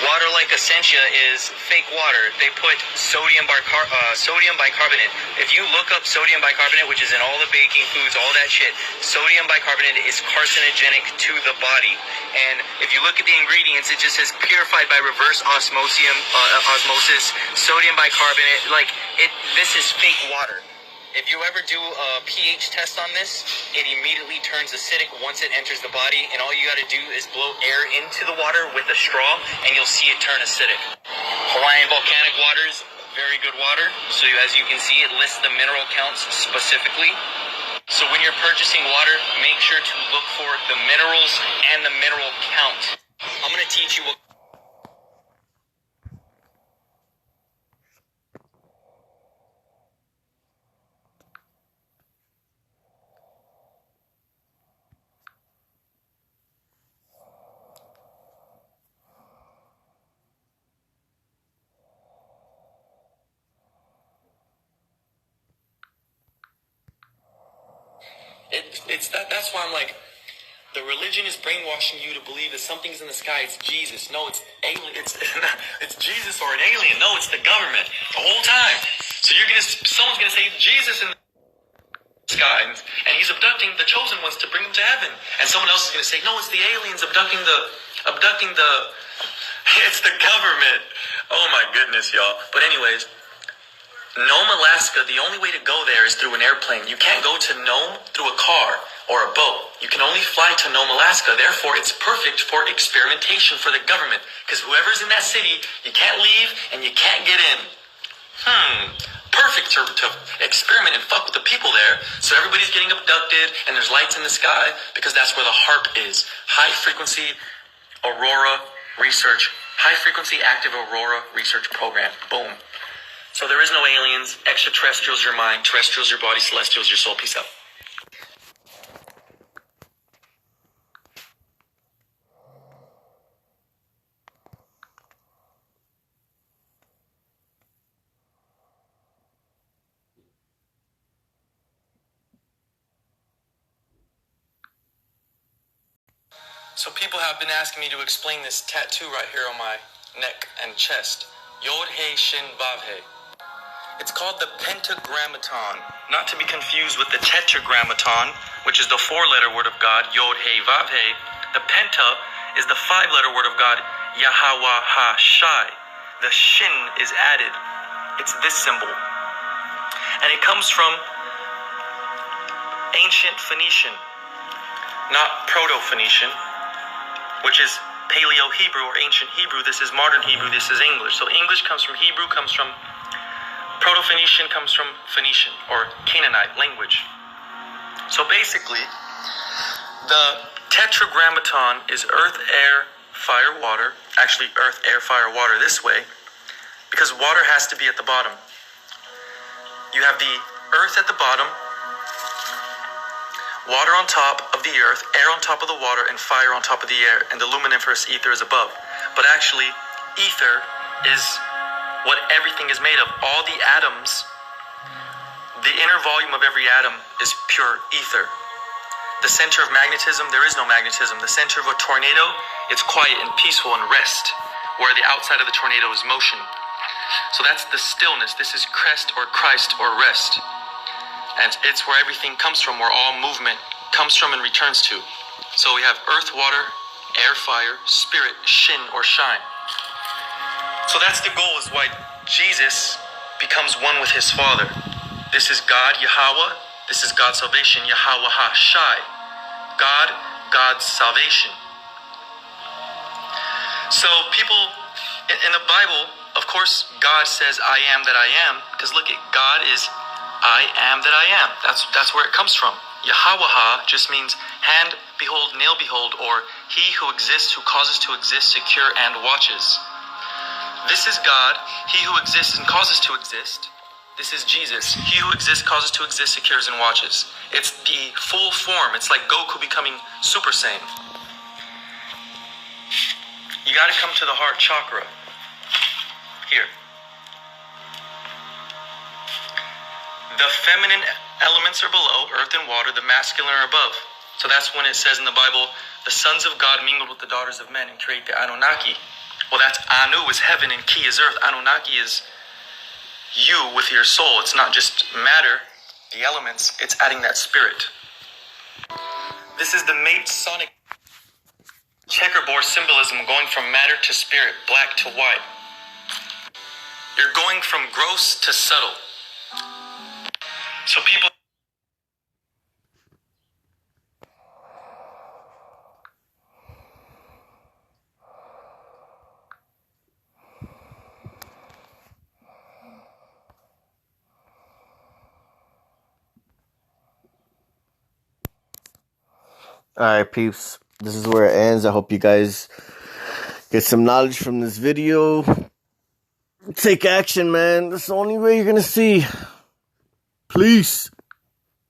Water like Essentia is fake water. They put sodium bicarbonate. If you look up sodium bicarbonate, which is in all the baking foods, all that shit, sodium bicarbonate is carcinogenic to the body. And if you look at the ingredients, it just says purified by reverse osmosis, sodium bicarbonate. This is fake water. If you ever do a pH test on this, it immediately turns acidic once it enters the body, and all you got to do is blow air into the water with a straw, and you'll see it turn acidic. Hawaiian Volcanic waters, very good water. So as you can see, it lists the mineral counts specifically. So when you're purchasing water, make sure to look for the minerals and the mineral count. I'm going to teach you what... That's why I'm like, the religion is brainwashing you to believe that something's in the sky. It's Jesus. No, it's alien. It's Jesus or an alien. No, it's the government the whole time. So someone's gonna say Jesus in the sky, and he's abducting the chosen ones to bring them to heaven. And someone else is gonna say, no, it's the aliens abducting the. It's the government. Oh my goodness, y'all. But anyways. Nome, Alaska, the only way to go there is through an airplane. You can't go to Nome through a car or a boat. You can only fly to Nome, Alaska. Therefore, it's perfect for experimentation for the government. Because whoever's in that city, you can't leave and you can't get in. Perfect to experiment and fuck with the people there. So everybody's getting abducted and there's lights in the sky because that's where the HARP is. High Frequency Aurora Research. High Frequency Active Aurora Research Program. Boom. So there is no aliens, extraterrestrials your mind, terrestrials your body, celestials your soul. Peace out. So people have been asking me to explain this tattoo right here on my neck and chest. Yod He Shin Vav He. It's called the Pentagrammaton, not to be confused with the Tetragrammaton, which is the 4-letter word of God, Yod He Vav He. The Penta is the 5-letter word of God, Yahweh Ha Shai. The Shin is added. It's this symbol. And it comes from ancient Phoenician, not Proto-Phoenician, which is Paleo-Hebrew or ancient Hebrew. This is modern Hebrew. This is English. So English comes from Hebrew, comes from Proto-Phoenician comes from Phoenician or Canaanite language. So basically, the tetragrammaton is earth, air, fire, water. Actually, earth, air, fire, water this way, because water has to be at the bottom. You have the earth at the bottom, water on top of the earth, air on top of the water, and fire on top of the air, and the luminiferous ether is above. But actually, ether is what everything is made of. All the atoms, the inner volume of every atom is pure ether. The center of magnetism, there is no magnetism. The center of a tornado, it's quiet and peaceful and rest, where the outside of the tornado is motion. So that's the stillness. This is crest or Christ or rest. And it's where everything comes from, where all movement comes from and returns to. So we have earth, water, air, fire, spirit, shin or shine. So that's the goal, is why Jesus becomes one with his Father. This is God, Yahweh. This is God's salvation, Yahweh HaShai. God, God's salvation. So people, in the Bible, of course, God says, I am that I am. Because look at, God is, I am that I am. That's where it comes from. Yahweh just means hand, behold, nail, behold, or he who exists, who causes to exist, secure, and watches. This is God, he who exists and causes to exist. This is Jesus, he who exists, causes to exist, secures, and watches. It's the full form. It's like Goku becoming Super Saiyan. You got to come to the heart chakra. Here. The feminine elements are below, earth and water. The masculine are above. So that's when it says in the Bible, the sons of God mingled with the daughters of men and create the Anunnaki. Well, that's Anu is heaven and Ki is earth. Anunnaki is you with your soul. It's not just matter, the elements, it's adding that spirit. This is the Masonic checkerboard symbolism, going from matter to spirit, black to white. You're going from gross to subtle. So people... Alright, peeps. This is where it ends. I hope you guys get some knowledge from this video. Take action, man. That's the only way you're gonna see. Peace.